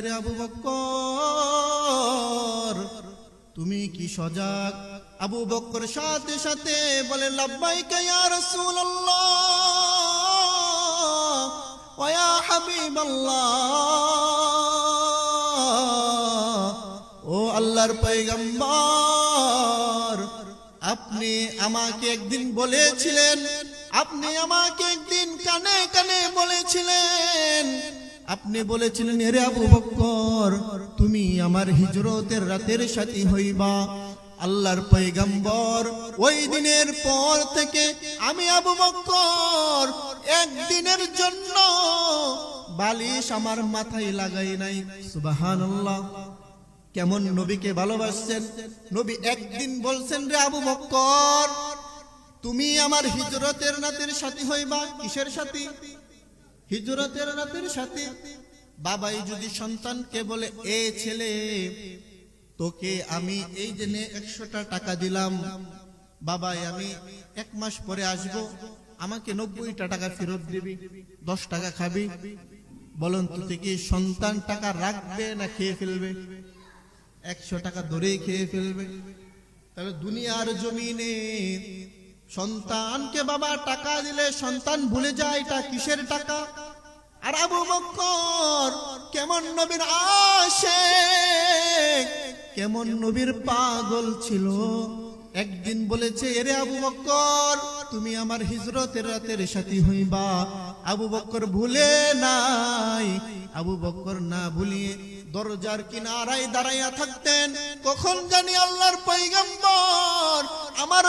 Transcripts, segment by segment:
রে আবু বকর, তুমি কি সজাগ? আবু বকর সাথে সাথে বলে, লাব্বাইকা ইয়া রাসূলুল্লাহ ওয়া ইয়া হাবিবাল্লাহ, ও আল্লাহর পয়গম্বর, আপনি আমাকে একদিন বলেছিলেন, আপনি আমাকে একদিন কানে কানে বলেছিলেন, আপনি বলেছিলেন, হে আবু বকর, তুমি আমার হিজরতের রাতের সাথী হইবা। আল্লাহর পয়গম্বর ওই দিনের পর থেকে আমি আবু বকর একদিনের জন্য বালিশ আমার মাথায় লাগাই নাই। সুবহানাল্লাহ। কেমন নবীকে ভালোবাসছেন। নবী একদিন বলছেন, রে আবু বকর, তুমি আমার হিজরতের রাতের সাথী হইবা। কিসের সাথী? হিজরতের রাতের সাথী। বাবাই যদি সন্তানকে বলে, এ ছেলে, তোকে আমি এই জেনে 100টা টাকা দিলাম, বাবাই আমি 1 মাস পরে আসব, আমাকে 90টা টাকা ফেরত দিবি, 10 টাকা খাবি। বলুন তো কি সন্তান টাকা রাখবে না খেয়ে ফেলবে? 100 টাকা ধরেই খেয়ে ফেলবে। তাহলে দুনিয়ার জমিনে সন্তানকে বাবা টাকা দিলে সন্তান ভুলে যায় এটা কিসের টাকা। আর আবু বকর কেমন নবীর আশিক, কেমন নবীর পাগল ছিল। একদিন বলেছে, এরে আবু বকর, তুমি আমার হিজরতের রাতের সাথী হইবা। আবু বকর ভুলে নাই। আবু বকর না ভুলিয়ে দরজার কিনারায় দাঁড়াইয়া থাকতেন। কখন জানি আল্লাহর পয়গম্বর আমার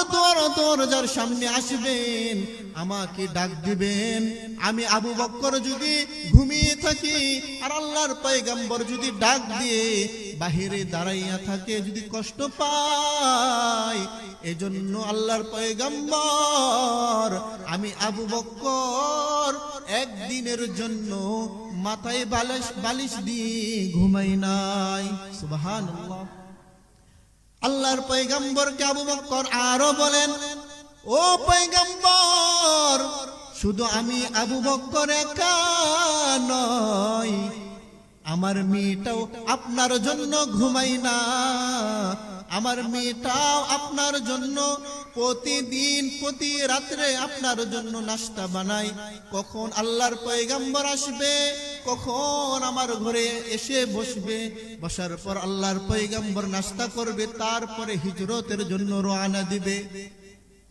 দরজার সামনে আসবেন, আমাকে ডাক দিবেন। আমি আবু বকর যদি ঘুমিয়ে থাকি আর আল্লাহর পয়গম্বর যদি ডাক দিয়ে বাহিরে দাঁড়াইয়া থাকে, যদি কষ্ট পায়, এজন্য আল্লাহর পয়গম্বর আমি আবু বকর একদিনের জন্য মাথায় বালিশ দিয়ে ঘুমাই নাই। সুবহানাল্লাহ। আল্লাহর পয়গম্বরকে আবু বকর আরো বলেন, ও পয়গম্বর, শুধু আমি আবু বকর একা নয়, আমার মেয়েটাও আপনার জন্য ঘুমাই না। আমার মেয়েটাও আপনার জন্য প্রতিদিন প্রতি রাত্রে আপনার জন্য নাস্তা বানাই। কখন আল্লাহর পয়গম্বর আসবে, কখন আমার ঘরে এসে বসবে, বসার পর আল্লাহর পয়গম্বর নাস্তা করবে, তারপরে হিজরতের জন্য রওনা দিবে।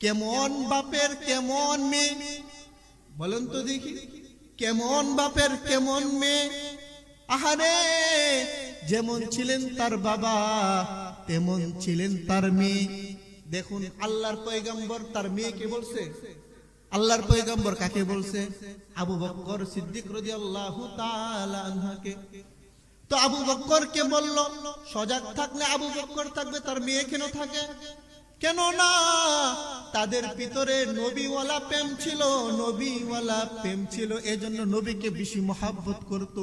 কেমন বাপের কেমন মেয়ে, বলেন তো দেখি, কেমন বাপের কেমন মেয়ে। আহারে, যেমন ছিলেন তার বাবা তেমন ছিলেন তার মেয়ে। দেখুন আল্লাহর পয়গম্বর তার মেয়েকে বলছে, আল্লাহর পয়গম্বর কাকে বলছে? আবু বকর সিদ্দিক রাদিয়াল্লাহু তাআলা আনহাকে। তো আবু বকরকে বলল, সজাগ থাকলে আবু বকর থাকবে, তার মেয়ে কেন থাকে? কেন না তাদের ভিতরে নবীওয়ালা প্রেম ছিল, নবীওয়ালা প্রেম ছিল, এজন্য নবীকে বেশি মহব্বত করত,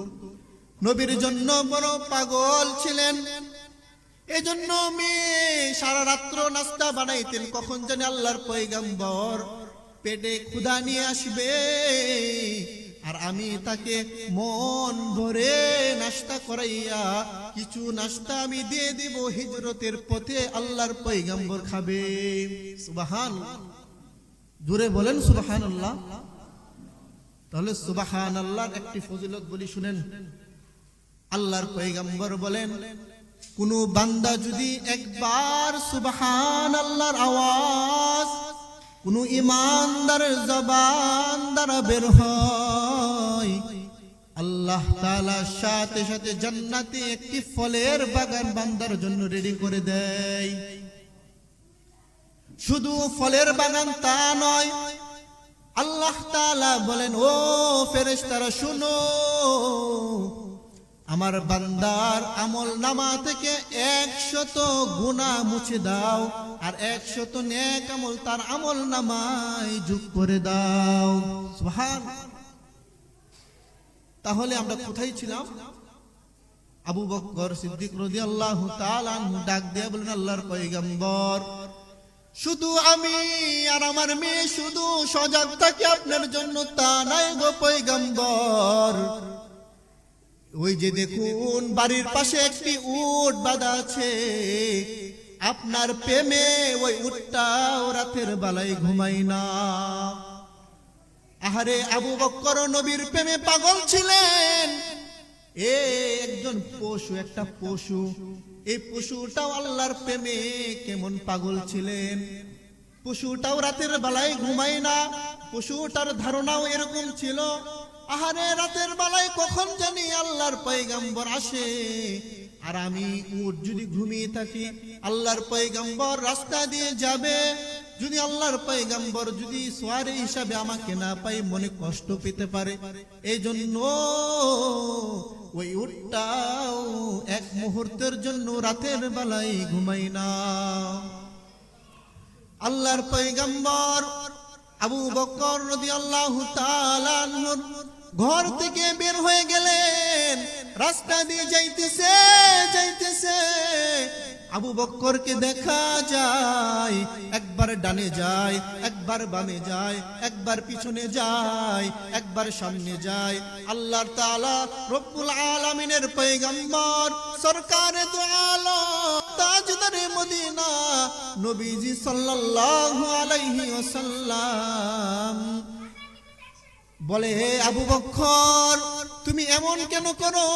নবীর জন্য বড় পাগল ছিলেন। এজন্য মেয়ে সারা রাত্র নাস্তা বানাইতেন। কখন জানি আল্লাহর পয়গম্বর পেটে ক্ষুধা নিয়ে আসবে, আর আমি তাকে মন ভরে নাস্তা করাইয়া কিছু নাস্তা আমি দিয়ে দিব, হিজরতের পথে আল্লাহর পয়গম্বর খাবে। সুবহানাল্লাহ। জোরে বলেন সুবহানাল্লাহ। তাহলে সুবহানাল্লাহর একটি ফজিলত বলি, শুনেন। আল্লাহর পয়গম্বর বলেন, কোন বান্দা যদি একবার সুবহানাল্লাহর আওয়াজ কোন ঈমানদারের জবান দ্বারা বের হয়, আল্লাহ তাআলা সাথে সাথে জান্নাতে একটি ফলের বাগান বান্দার জন্য রেডি করে দেয়। শুধু ফলের বাগান তা নয়, আল্লাহ তাআলা বলেন, ও ফেরেশতারা শুনো, আমার বান্দার আমল নামা থেকে 100 গুনাহ মুছে দাও, আর 100 নেক আমল তার আমল নামায় যোগ করে দাও। সুবহানাল্লাহ। তাহলে আমরা কোথায় ছিলাম? আবু বকর সিদ্দিক রাদিয়াল্লাহু তাআলা আনহু ডাক দিয়ে বলেন, আল্লাহর পয়গম্বর, শুধু আমি আর আমার মেয়ে শুধু সজাগ থাকি আপনার জন্য, তা নাই গো পয়গম্বর। ওই যে দেখুন বাড়ির পাশে একটি উট বাঁধা আছে, আপনার প্রেমে ওই উটটাও রাতের বেলায় ঘুমাই না। আহারে আবু বকর নবীর প্রেমে পাগল ছিলেন। একজন পশু, একটা পশু, এই পশুটাও আল্লাহর প্রেমে কেমন পাগল ছিলেন। পশুটাও রাতের বেলায় ঘুমায় না, পশুটার ধারণাও এরকম ছিল, আহারে রাতের বেলায় কখন জানি আল্লাহর পয়গম্বর আসে, আর আমি উট যদি ঘুমিয়ে থাকি, আল্লাহর পয়গম্বর রাস্তা দিয়ে যাবে, যদি আল্লাহর পয়গম্বর যদি সোয়ারি হিসাবে আমাকে না পাই মনে কষ্ট পেতে পারে। এই জন্য ওই উটটাও এক মুহূর্তের জন্য রাতের বেলায় ঘুমাই না। আল্লাহর পয়গম্বর আবু বকর রাদিয়াল্লাহু তাআলা আনহুর ঘর থেকে বের হয়ে গেলেন, রাস্তা দিয়ে যাইতেছে যাইতেছে আবু বকরকে দেখা যায়, একবার ডানে যায়, একবার বামে যায়, একবার পিছনে যায়, একবার সামনে যায়। আল্লাহর তাআলা রব্বুল আলামিনের পয়গম্বর সরকারে দু আলম তাজদারে মদিনা নবীজি সাল্লাল্লাহু আলাইহি ওয়াসাল্লাম বলে, হে আবু বকর তুমি এমন কেন করো?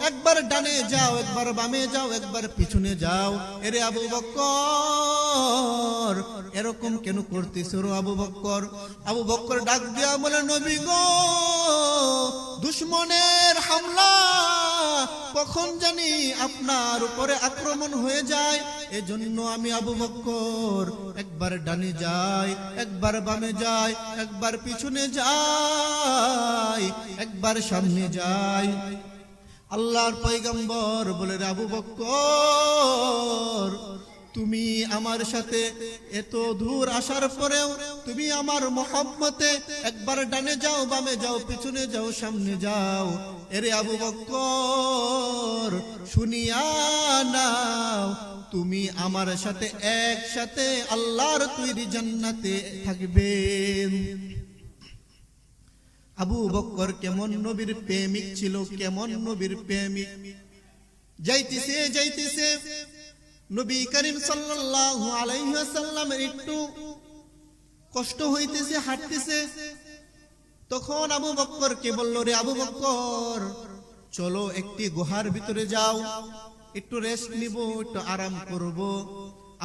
একবার ডানে যাও, একবার বামে যাও, একবার পিছনে যাও। এরে আবু বকর এরকম কেন করতেছো আবু বকর? আবু বকর ডাক দিয়া বলে, নবী গো, দুশমনের হামলা কখন জানি আপনার উপরে আক্রমণ হয়ে যায়, এজন্য আমি আবু বকর একবার ডানে যাই, একবার বামে যাই, একবার পিছনে যাই, একবার সামনে যাই। আল্লাহর পয়গম্বর বলে, আবু বকর তুমি আমার সাথে এত দূর আসার পরেও তুমি আমার মহব্বতে একবার ডানে যাও, বামে যাও, পিছনে যাও, সামনে যাও। এরে আবু বকর শুনিয়া নাও, তুমি আমার সাথে একসাথে আল্লাহর তৈরি জান্নাতে থাকবে। আবু বকর কেমন নবীর প্রেমিক ছিল, কেমন নবীর প্রেমিক। যাইতেছে যাইতেছে নবী করিম সাল্লাল্লাহু আলাইহি ওয়াসাল্লামের একটু কষ্ট হইতেছে, হাঁটতেছে। তখন আবু বকরকে বলল, রে আবু বকর চলো একটি গুহার ভিতরে যাও, একটু রেস্ট নিব, একটু আরাম করব।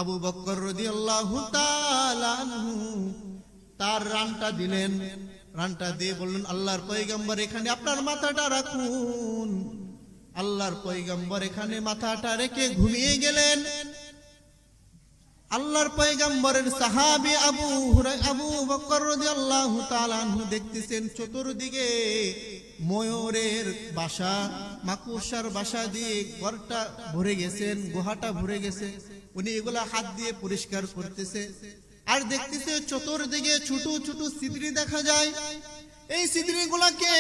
আবু বকর রাদিয়াল্লাহু তাআলা আনহু তার রানটা দিলেন, রানটা দিয়ে বললেন, আল্লাহর পয়গম্বর এখানে আপনার মাথাটা রাখুন। আল্লাহর পয়গম্বর এখানে মাথাটা রেখে ঘুমিয়ে গেলেন। আল্লাহর পয়গম্বরের সাহাবী আবু বকর রাদিয়াল্লাহু তাআলা আনহু দেখতেছেন চতুর্দিকে ময়ূরের বাসা, মাকড়সার বাসা দিয়ে ঘরটা ভরে গেছেন, গুহাটা ভরে গেছে। উনি এগুলা হাত দিয়ে পরিষ্কার করতেছে, আর দেখতেছে চতুর্দিকে ছোট ছোট ছিদ্র দেখা যায়। এই ছিদ্রগুলোকে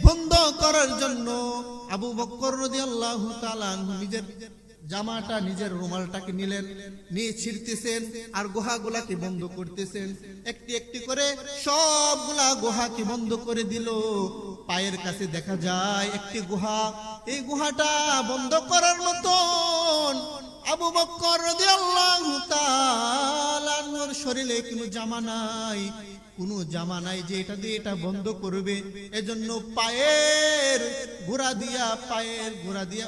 বন্ধ করার জন্য আবু বকর রাদিয়াল্লাহু তাআলা আনহু নিজের জামাটা, নিজের রুমালটাকে নিলেন, নিয়ে ছিঁড়তেছেন আর গুহাগুলাকে বন্ধ করতেছেন। একটি একটি করে সবগুলা গুহাকে বন্ধ করে দিল। পায়ের কাছে দেখা যায় একটি গুহা। এই গুহাটা বন্ধ করার মতন আবু বকর রাদিয়াল্লাহু তাআলা আনহুর শরীরে কোনো জামা নাই, কোনো জামা নাই যে এটা দিয়ে এটা বন্ধ করবে। এজন্য পায়ের গোড়া দিয়া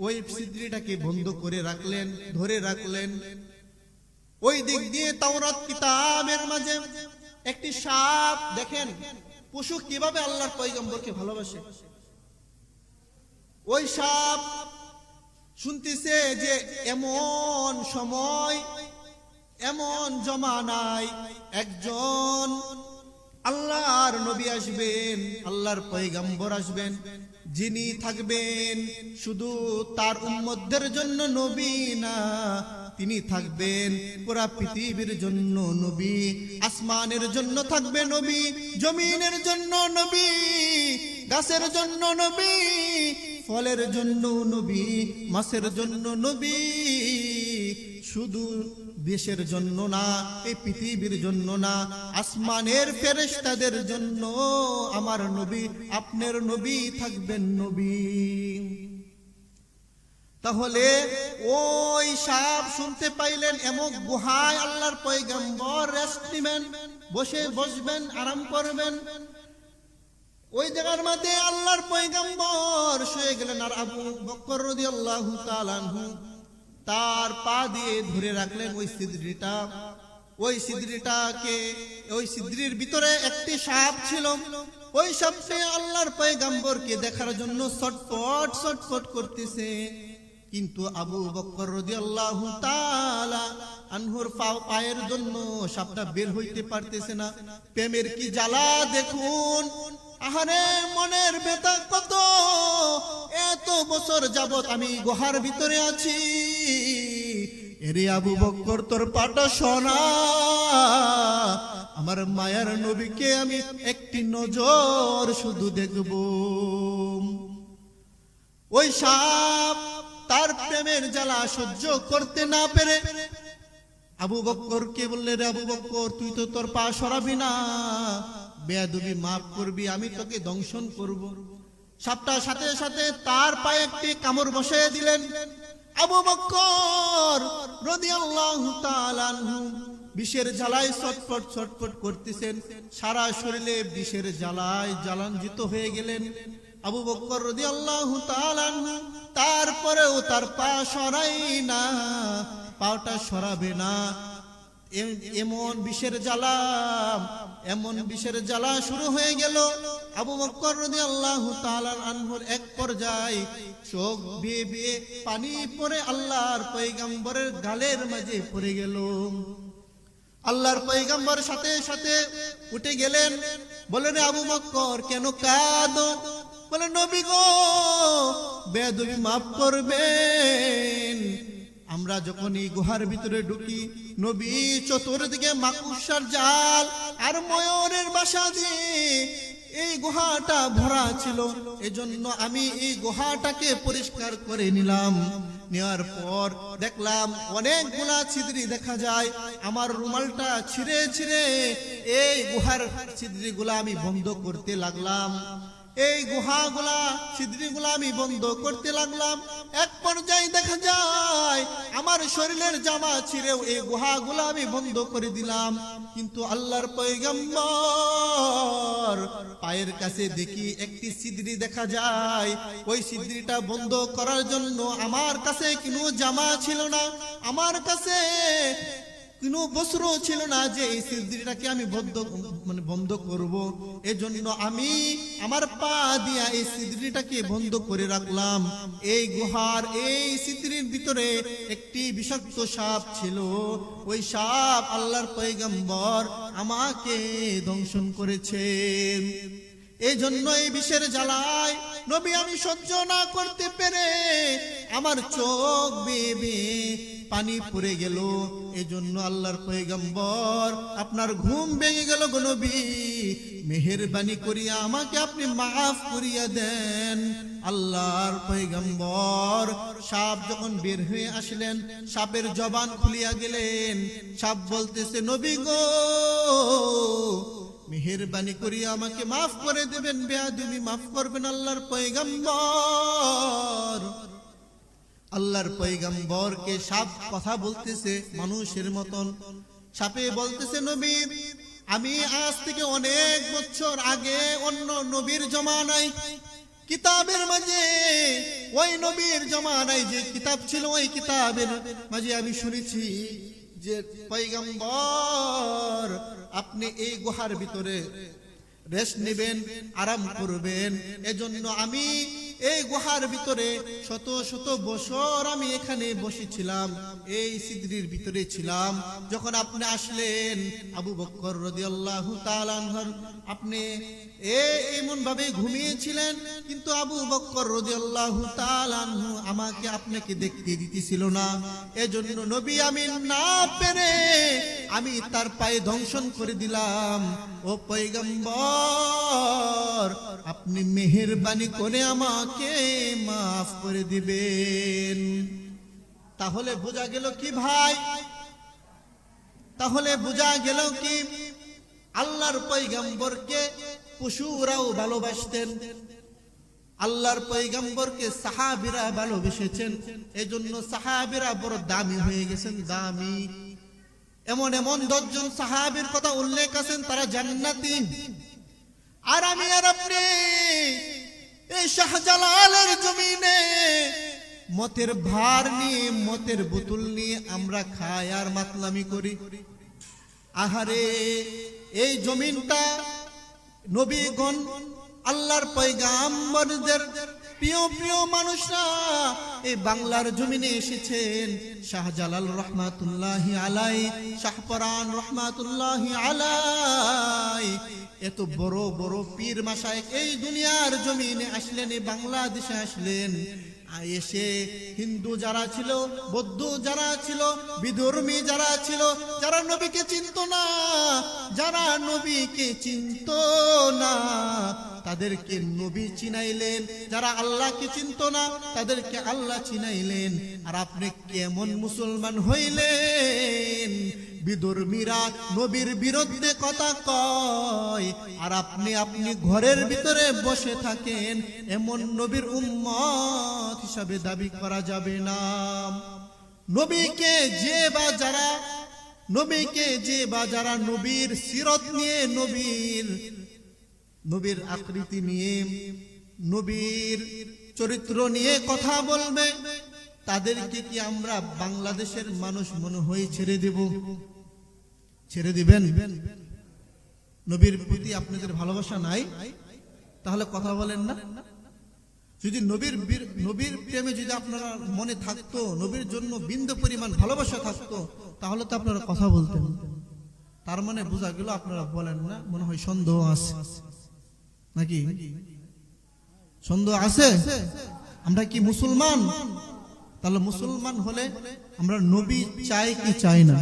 ওই ছিদ্রটাকে বন্ধ করে রাখলেন, ধরে রাখলেন। ওই দিক দিয়ে তাওরাত কিতাবের মাঝে একটি সাপ, দেখেন পশু কিভাবে আল্লাহর পয়গম্বরকে ভালোবাসে। ওই সাপ শুনতেছে যে এমন সময়, এমন জমানায় একজন আল্লাহর নবী আসবেন, আল্লাহর পয়গম্বর আসবেন, যিনি থাকবেন শুধু তার উম্মতদের জন্য নবী না, তিনি থাকবেন পুরা পৃথিবীর জন্য নবী। আসমানের জন্য থাকবে নবী, জমিনের জন্য নবী, গাছের জন্য নবী, ফলের জন্য নবী, মাছের জন্য নবী, শুধু দেশের জন্য না, এই পৃথিবীর জন্য না, আসমানের ফেরেশতাদের জন্য আমার নবী, আপনার নবী থাকবেন নবী। তাহলে ওই সাপ শুনতে পাইলেন, এমন গুহায় আল্লাহর পয়গম্বর রেস্ট নিবেন, বসবেন, আরাম করবেন। ওই জায়গার মধ্যে আল্লাহর পয়গম্বর শুয়ে গেলেন, আর আবু বকর রাদিয়াল্লাহু তাআলা আনহু তার পা দিয়ে ধরে রাখলেন ওই সিদরিটা। ওই সিদরির ভিতরে একটি সাপ ছিল। ওই সাপে আল্লাহর পয়গম্বরকে দেখার জন্য ছটফট করতেছে, কিন্তু আবু বকর রাদিয়াল্লাহু তাআলা আনহুর পায়ের জন্য সাপটা বের হইতে পারতেছে না। প্রেমের কি জ্বালা দেখুন, আহারে মনের ব্যথা কত। এত বছর যাবত আমি গুহার ভিতরে আছি, এরে আবু বকর তোর পাটা শোনা, আমার মায়ার নবীকে আমি একটি নজর শুধু দেখব। ওই সাপ তার প্রেমের জ্বালা সহ্য করতে না পেরে আবু বকরকে বললে, রে আবু বকর তুই তো তোর পা সরাবি না, বেয়াদবি মাফ করবি, আমি তোকে দংশন করব। সাপটা সাথে সাথে তার পায়ে একটি কামড় বসিয়ে দিলেন। আবু বকর রাদিয়াল্লাহু তাআলা আনহু বিষের জ্বালায় ছটফট করতেছেন, সারা শরীরে বিষের জ্বালায় জ্বালাঞ্জিত হয়ে গেলেন। আবু বকর রাদিয়াল্লাহু তাআলা আনহু তারপরেও তার পা সরাই না, পাটা সরাবে না। এমন বিষের জ্বালা শুরু হয়ে গেল। আবু বকর রাদিয়াল্লাহু তাআলা আনহুর এক পর্যায়ে চোখ বেয়ে পানি পড়ে আল্লাহর পয়গম্বরের গালের মাঝে পড়ে গেল। আল্লাহর পয়গম্বর সাথে সাথে উঠে গেলেন, বলেন আবু বকর কেন কাঁদো? বলে নবী গো, বেয়াদবি মাফ করবেন। আমরা যখন এই গুহার ভিতরে ঢুকি, নবী চতুর্দিকে মাকুসার জাল আর ময়ূরের বাসা দিয়ে এই গুহাটা ভরা ছিল। এজন্য আমি এই গুহাটাকে পরিষ্কার করে নিলাম। নেওয়ার পর দেখলাম অনেকগুলা ছিদ্রি দেখা যায়। আমার রুমালটা ছিঁড়ে এই গুহার ছিদ্রিগুলা আমি বন্ধ করতে লাগলাম। এই ছিদ্রিগুলা আমি বন্ধ করতে লাগলাম। এক পর্যায়ে দেখা যায় আমার শরীরের জামা ছিঁড়েও এই গুহাগুলা আমি বন্ধ করে দিলাম। কিন্তু আল্লাহর পয়গম্বর পায়ের কাছে দেখি একটি ছিদ্রি দেখা যায়। ওই ছিদ্রিটা বন্ধ করার জন্য আমার কাছে কোনো জামা ছিল না, আমার কাছে কোনো বস্ত্র ছিল না যে এই ছিদ্রিটাকে আমি বন্ধ করব। এজন্য আমি আমার পা দিয়া এই ছিদ্রিটাকে বন্ধ করে রাখলাম। এই গুহার এই ছিদ্রির ভিতরে একটি বিষাক্ত সাপ ছিল। ওই সাপ আল্লাহর পয়গম্বর আমাকে দংশন করেছেন। এই জন্য এই বিষের জ্বালায় নবী আমি সহ্য না করতে পেরে আমার চোখ বেয়ে পানি পড়ে গেল। এজন্য আল্লাহর পয়গম্বর আপনার ঘুম ভেঙে গেল গো নবী, মেহেরবানি করিয়া আমাকে আপনি মাফ করিয়া দেন। আল্লাহর পয়গম্বর সাপ যখন বের হয়ে আসলেন, সাপের জবান খুলিয়া গেলেন। সাপ বলতেছে, নবী গো, মেহেরবানি করিয়া আমাকে মাফ করে দেবেন, বেয়াদবি মাফ করবেন। আল্লাহর পয়গম্বরকে সাপ কথা বলতেছে মানুষের মতন। সাপে বলতেছে, নবী আমি আজ থেকে অনেক বছর আগে অন্য নবীর জমানায় কিতাবের মাঝে, ওই নবীর জমানায় যে কিতাব ছিল, ওই কিতাবের মাঝে আমি শুনেছি যে পয়গম্বর আপনি এই গুহার ভিতরে রেস্ট নেবেন, আরাম করবেন। এজন্য আমি এই গুহার ভিতরে শত শত বছর আমি এখানে বসেছিলাম, এই ছিদ্রির ভিতরে ছিলাম। যখন আপনি আসলেন আবু বকর রাদিয়াল্লাহু তাআলা আনহু, আপনি এমন ভাবে ঘুমিয়েছিলেন, কিন্তু আবু বকর রাদিয়াল্লাহু তাআলা আনহু আমাকে আপনাকে দেখতে দিতেছিল না। এজন্য নবী আমি না পেরে আমি তার পায়ে দংশন করে দিলাম। ও পয়গম্বর আপনি মেহেরবানি করে আমাকে মাফ করে দিবেন। তাহলে বোঝা গেল কি ভাই, তাহলে বোঝা গেল কি আল্লাহর পয়গম্বরকে পশুরাও ভালোবাসতেন, আল্লাহর পয়গম্বরকে সাহাবীরা ভালোবেসেছেন, এজন্য সাহাবীরা বড় দামি হয়ে গেছেন, দামি। এমন এমন 10 জন সাহাবীর কথা উল্লেখ আছেন, তারা জান্নাতি। আর আমি আর আপনি এই শাহজালালের জমিনে মতের ভার নিয়ে, মতের বোতল নিয়ে আমরা খাই আর মাতলামি করি। আহারে, এই জমিনটা নবীগণ, আল্লাহর পয়গাম্বরদের প্রিয় প্রিয় মানুষরা এই বাংলার জমিনে এসেছেন। শাহজালাল রহমাতুল্লাহি আলাই, শাহপরান রহমাতুল্লাহি আলাই, এত বড় বড় পীর মাশায়েখ এই দুনিয়ার জমিনে আসলেন, এই বাংলাদেশে আসলেন। এসে হিন্দু যারা ছিল, বৌদ্ধ যারা ছিল, বিধর্মী যারা ছিল, যারা নবীকে চিনত না, যারা নবীকে চিনত না, তাদেরকে নবী চিনাইলেন। যারা আল্লাহকে চিনত না, তাদেরকে আল্লাহ চিনাইলেন। আর আপনি কেমন মুসলমান হইলেন? বিধর্মীরা নবীর বিরুদ্ধে কথা কয়, আর আপনি ঘরের ভিতরে বসে থাকেন। এমন নবীর উম্মত হিসাবে দাবি করা যাবে না। নবীকে যে বা যারা নবীর সিরত নিয়ে, নবীর আকৃতি নিয়ে, নবীর চরিত্র নিয়ে কথা বলবে, তাদেরকে কি আমরা বাংলাদেশের মানুষ মনে হয়ে ছেড়ে দেব? ছেড়ে দিবেন? নবীর প্রতি আপনাদের ভালোবাসা নাই, তাহলে কথা বলেন না। যদি নবীর প্রেমে যদি আপনারা মনে থাকতো, নবীর জন্য বিন্দু পরিমাণ ভালোবাসা থাকতো, তাহলে তো আপনারা কথা বলতেন। তার মানে বোঝা গেল আপনারা বলেন না, মনে হয় সন্দেহ আছে নাকি? সন্দেহ আছে? আমরা কি মুসলমান? তাহলে মুসলমান হলে আমরা নবী চাই কি চাই না?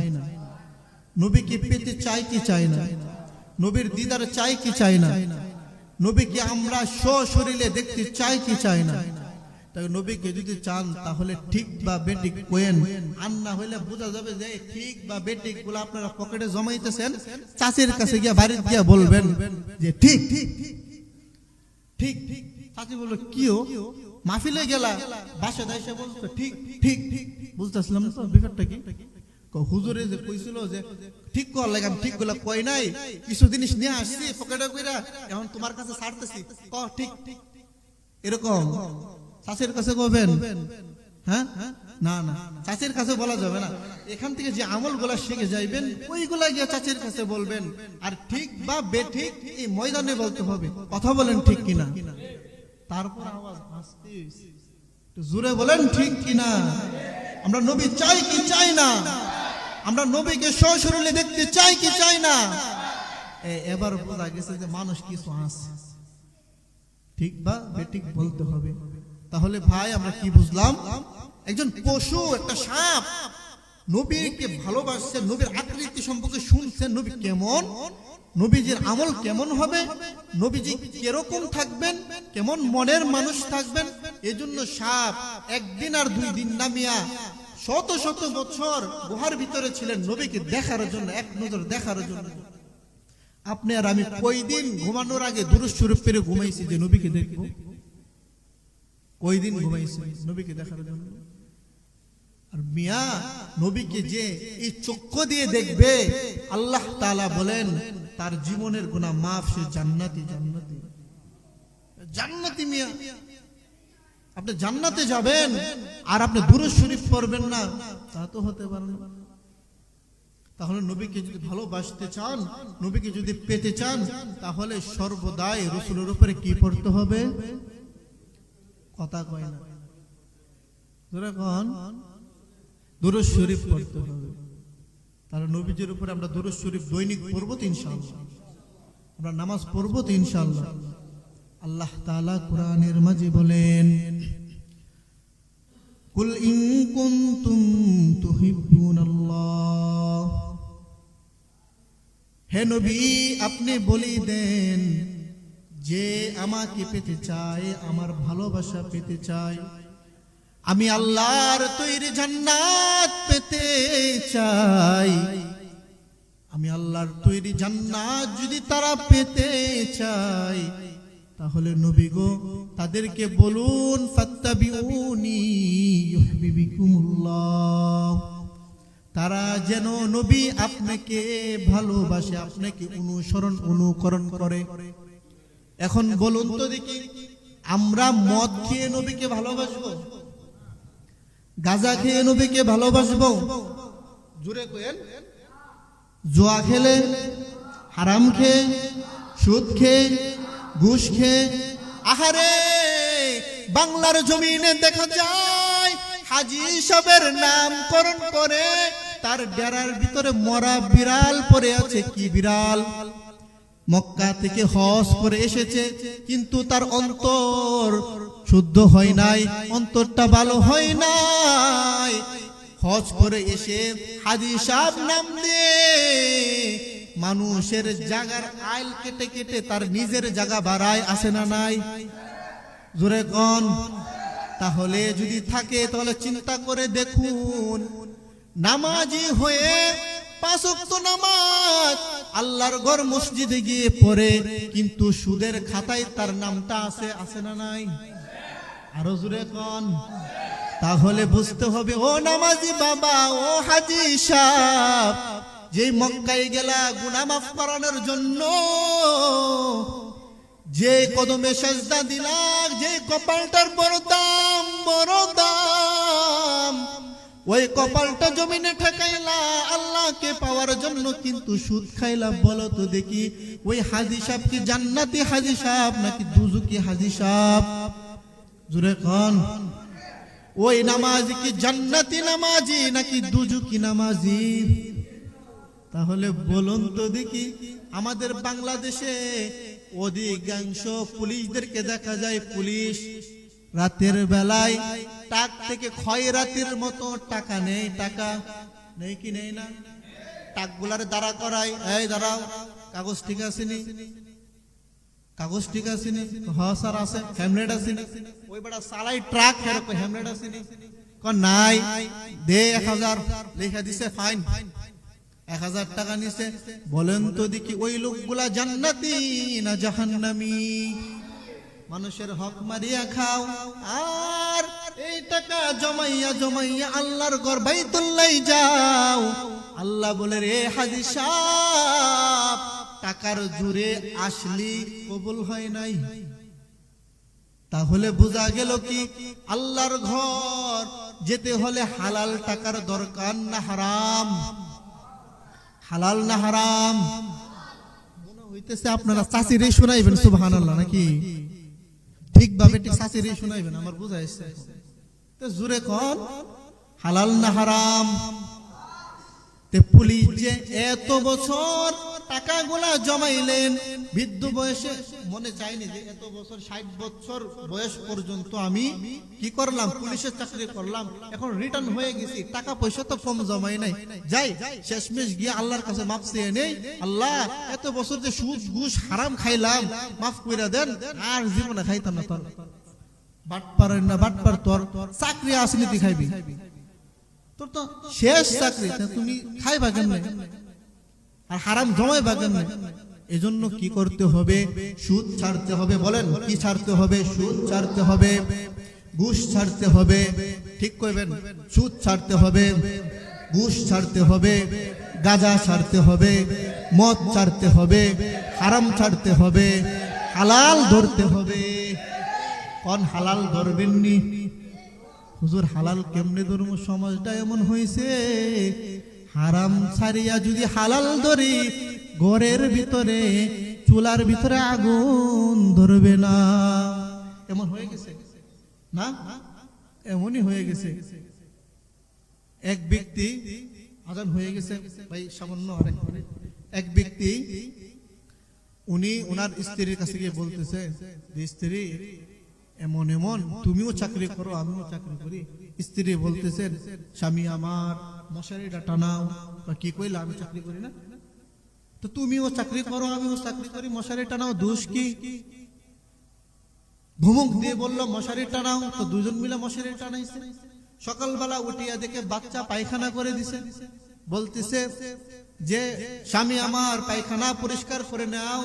নবীকে পেতে চাই কি চাই না? নবীর দিদার চাই কি চাই না? নবীকে আমরা সশরীরে দেখতে চাই কি চাই না? তাই নবীকে যদি চান তাহলে ঠিক বা বেঠিক কোয়েন, আর না হইলে বোঝা যাবে যে ঠিক বা বেঠিক গুলো আপনারা পকেটে জমাইতেছেন। চাচির কাছে গিয়া, বাড়িতে গিয়া বলবেন যে ঠিক ঠিক ঠিক ঠিক। চাচি বললো কিও? মাহফিলে গেলা, বাসা দাইসা বলতো ঠিক ঠিক ঠিক। বুঝতেছিলাম তো ব্যাপারটা কি? হুজুরে যে কইছিল যে ঠিক কর লাগে, আমি ঠিক গুলা কই নাই, কিছু জিনিস নিয়ে আসছি পকেটে কইরা, এখন তোমার কাছে ছাড়তেছি, ক ঠিক ঠিক। এরকম চাচির কাছে কবেন? হ্যাঁ, না না, চাচির কাছে বলা যাবে না। এখান থেকে যে আমল গুলা শিখে যাইবেন, ওইগুলা গিয়ে চাচির কাছে বলবেন। আর ঠিক বা বেঠিক এই ময়দানে বলতে হবে। কথা বলেন ঠিক কিনা? তারপর আওয়াজ আসতে জোরে বলেন ঠিক কিনা? আমরা নবী চাই কি চাই না? আমরা নবীকে সশরীরে দেখতে চাই কি চাই না? এবার বোঝা গেছে যে মানুষ কিছু আছে, ঠিক বা বেঠিক বলতে হবে। তাহলে ভাই আমরা কি বুঝলাম? একজন পশু, একটা সাপ নবীকে ভালোবাসছে, নবীর আকৃতি সম্পর্কে শুনছেন, নবী কেমন, নবীজির আমল কেমন হবে, নবীজি কিরকম থাকবেন, কেমন মনের মানুষ থাকবেন। এজন্য সাপ একদিন আর 2 দিন নামিয়া শত শত বছর গুহার ভিতরে ছিলেন নবীকে দেখার জন্য, এক নজর দেখার জন্য। আপনি আর আমি কয়দিন ঘুমানোর আগে দুরূদ শরীফ পড়ে ঘুমাইছি যে নবীকে দেখব? কয়দিন ঘুমাইছি নবীকে দেখার জন্য? আর মিয়া, নবীকে যে এই চক্ষু দিয়ে দেখবে, আল্লাহ তাআলা বলেন তার জীবনের গুনাহ মাফ, সে জান্নাতি। জান্নাতি জান্নাতি মিয়া। আপনি জান্নাতে যাবেন আর আপনি দুরূদ শরীফ পড়বেন না, তা তো হতে পারে না। তাহলে নবীকে যদি ভালোবাসতে চান, নবীকে যদি পেতে চান, তাহলে সর্বদাই রাসূলের উপরে কি পড়তে হবে? কথা কয় না, জোরে কোন? দুরূদ শরীফ পড়তে হবে। তাহলে নবীজির উপরে আমরা দুরূদ শরীফ দৈনিক পড়ব তো ইনশাআল্লাহ। আমরা নামাজ পড়ব তো ইনশাআল্লাহ। আল্লাহ তাআলা কোরআনের মাঝে বলেন, কুল ইন কুনতুম তুহিব্বুনাল্লাহ, হে নবী আপনি বলে দেন, যে আমাকে পেতে চায়, আমার ভালোবাসা পেতে চায়, আমি আল্লাহর তৈরি জান্নাত পেতে চাই, আমি আল্লাহর তৈরি জান্নাত যদি তারা পেতে চায়, তাহলে নবী গো তাদেরকে বলুন ফাত্তাবিউনি ইউহিব্বুকুমুল্লাহ, তারা যেন নবী আপনাকে ভালোবাসে, আপনাকে অনুকরণ করে। এখন বলুন তো দেখি, আমরা মদ খেয়ে নবীকে ভালোবাসবো, গাঁজা খেয়ে নবীকে ভালোবাসবো? জোরে কইেন। জুয়া খেলে, হারাম খেয়ে, সুদ খেয়ে, ঘুষ খেয়ে, আহারে বাংলার জমিনে দেখা যায় হাজী সাহেবের নামকরণ করে তার ডেরার ভিতরে মরা বিড়াল পড়ে আছে। কি বিড়াল? মক্কা থেকে হজ করে এসেছে, কিন্তু তার অন্তর শুদ্ধ হয় নাই, অন্তরটা ভালো হয় নাই। হজ করে এসে হাজী সাহেব নাম দিয়ে মানুষের জায়গার আইল কেটে কেটে তার নিজের জায়গা বাড়ায়, আসে না নাই? জোরে কোন। তাহলে যদি থাকে তাহলে চিন্তা করে দেখুন, নামাজি হয়ে 5 ওয়াক্ত নামাজ আল্লাহর ঘর মসজিদে গিয়ে পড়ে, কিন্তু সুদের খাতায় তার নামটা আছে না নাই? আরো জোরে কোন। তাহলে বুঝতে হবে, ও নামাজি বাবা, ও হাজী সাহেব, যে মক্কায় গেলা গুনাহ মাফ করানোর জন্য, যে কদমে সেজদা দিলা, যে কপালটার বড় দাম, ওই কপালটা জমিনে ঠেকাইলা আল্লাহকে পাওয়ার জন্য, কিন্তু সুদ খাইলা। বলো তো দেখি, ওই হাজী সাহেব কি জান্নাতি হাজী সাহেব নাকি দুজুকি হাজী সাহেব? জোরে কোন। ওই নামাজি কি জান্নাতি নামাজি নাকি দুজুকি নামাজি? তাহলে বলুন তো দেখি, আমাদের বাংলাদেশে অধিকাংশ পুলিশদেরকে দেখা যায়, পুলিশ রাতের বেলায় টাক থেকে খয়রাতির মতো টাকা নেই। টাকা নেই কি নেই না? টাকগুলার দাঁড়া করায়, এই দাঁড়াও, কাগজ ঠিক আছে নি? কাগজ ঠিক আছে নি? হ্যাঁ স্যার আছে। হেমলেট আছে নি? ওই বড় সালাই ট্রাক এরকম হেমলেট আছে নি? কোন নাই, দে 1000 লেখা দিছে, ফাইন 1000 টাকা নিছে। বলেন তো দেখি, ওই লোকগুলা জান্নাতি না জাহান্নামী? মানুষের হক মারিয়া খাও, আর এই টাকা জমাইয়া আল্লাহর ঘর বাইতুল্লাহ যাও। আল্লাহ বলে, রে হাজী সাহেব, টাকার জোরে আসলি কবুল হয় নাই। তাহলে বোঝা গেল কি, আল্লাহর ঘর যেতে হলে হালাল টাকার দরকার না হারাম? হালাল না হারাম? মনে হইতেছে আপনারা চাচিরে শুনাইবেন সুবহানাল্লাহ নাকি? ঠিকভাবে ঠিক চাচিরে শুনাইবেন, আমার বোঝা যাচ্ছে। তো জোরে কোন, হালাল না হারাম? তে পুলিশ যে এত বছর টাকাগুলা জমাইলেন, বৃদ্ধ বয়সে মনে চাইনি যে এত বছর 60 বছর বয়স পর্যন্ত আমি কি করলাম, পুলিশের চাকরি করলাম, এখন রিটার্ন হয়ে গেছি, টাকা পয়সা তো কম জমাই নাই, যাই শেষমেশ গিয়ে আল্লাহর কাছে মাফ চেয়ে নেই। আল্লাহ, এত বছর যে সুদ ঘুষ হারাম খাইলাম, মাফ করে দেন, আর জীবনে খাইতাম না। তোর বাটপার তোর চাকরি আসলি তুই খাইবি, তোর তো শেষ চাকরি, তুমি খাইবা কেমনে আর হারাম জমাইবা কেমনে? এজন্য কি করতে হবে? সুদ ছাড়তে হবে। বলেন কি ছাড়তে হবে? সুদ ছাড়তে হবে, ঘুষ ছাড়তে হবে। ঠিক কইবেন, সুদ ছাড়তে হবে, ঘুষ ছাড়তে হবে, গাঁজা ছাড়তে হবে, মদ ছাড়তে হবে, হারাম ছাড়তে হবে, হালাল ধরতে হবে। কোন হালাল ধরবেননি? হুজুর হালাল কেমনে ধর্ম? সমাজটা এমন হয়েছে, হারাম ছাড়িয়া যদি হালাল ধরি, ঘরের ভিতরে চুলার ভিতরে আগুন ধরবে না। এমন হয়ে গেছে না? এমনই হয়ে গেছে। এক ব্যক্তি, আজান হয়ে গেছে ভাই, সামান্য এক ব্যক্তি, উনি ওনার স্ত্রীর কাছে গিয়ে বলতেছে, স্ত্রী এমন এমন, তুমিও চাকরি করো আমিও চাকরি করি। স্ত্রী বলতেছেন, স্বামী আমার মশারিটা টানাও। কি কইলা, আমি চাকরি করি না? তো তুমিও চাকরি করো আমিও চাকরি করি, মশারি টানাও, দোষ কি? ধুমুক দিয়ে বলল মশারি টানাও, তো দুজন মিলে মশারি টানাইছে। সকালবেলা উঠিয়া দেখে বাচ্চা পায়খানা করে দিছে। বলতেছে যে স্বামী আমার পায়খানা পরিষ্কার করে নাও,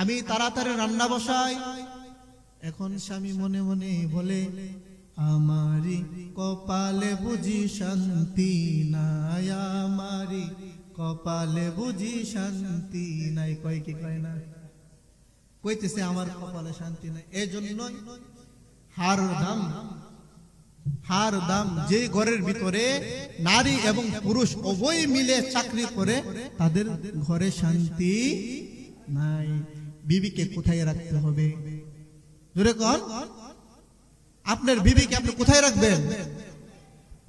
আমি তাড়াতাড়ি রান্না বসাই। এখন স্বামী মনে মনে বলে, আমারি কপালে বুঝি শান্তি নাই, আমারি কপালে বুঝি শান্তি নাই। কয় কি কয় না? কইতেছে আমার কপালে শান্তি নাই। এই জন্যই হার দাম যে ঘরের ভিতরে নারী এবং পুরুষ উভয় মিলে চাকরি করে, তাদের ঘরে শান্তি নাই। বিবিকে কোথায় রাখতে হবে? জোরে কর, আপনার বিবিকে আপনি কোথায় রাখবেন?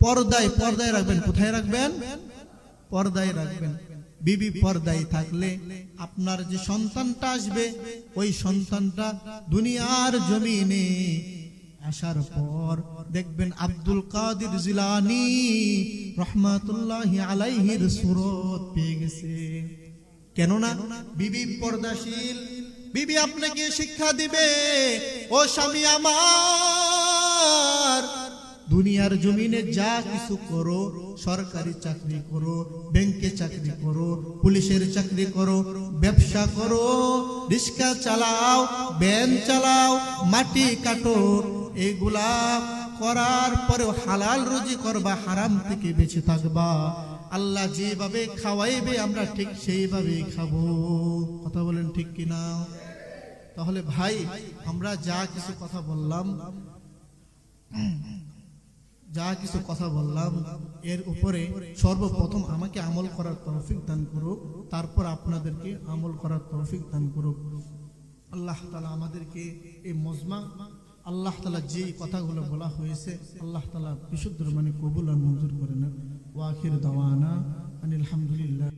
পর্দায় রাখবেন। কোথায় রাখবেন? পর্দায় রাখবেন। বিবি পর্দায় থাকলে আপনার যে সন্তানটা আসবে, ওই সন্তানটা দুনিয়ার জমিনে আসার পর দেখবেন আব্দুল কাদের জিলানী রহমাতুল্লাহি আলাইহির সুরত পেয়ে গেছে। কেননা বিবি পর্দাশীল। বিবি আপনাকে শিক্ষা দিবে, ও স্বামী আমার, দুনিয়ার জমিনে যা কিছু করো, সরকারি চাকরি করো, ব্যাংকে চাকরি করো, পুলিশের চাকরি করো, ব্যবসা করো, রিক্সা চালাও, ভ্যান চালাও, মাটি কাটো, এগুলা করার পরেও হালাল রুজি করবা, হারাম থেকে বেঁচে থাকবা। আল্লাহ যেভাবে খাওয়াইবে আমরা ঠিক সেইভাবেই খাবো। কথা বলেন ঠিক কিনা? তাহলে ভাই, আমরা যা কিছু কথা বললাম এর উপরে সর্বপ্রথম আমাকে আমল করার তৌফিক দান করুক, তারপর আপনাদেরকে আমল করার তৌফিক দান করুক। আল্লাহ তাআলা আমাদেরকে এই মজমা, আল্লাহ তাআলা যে কথাগুলো বলা হয়েছে, আল্লাহ তাআলা বিশুদ্ধ মানে কবুল আর মঞ্জুর করে নেন। ওয়া আখির দাওয়ানা আনিল হামদুলিল্লাহ।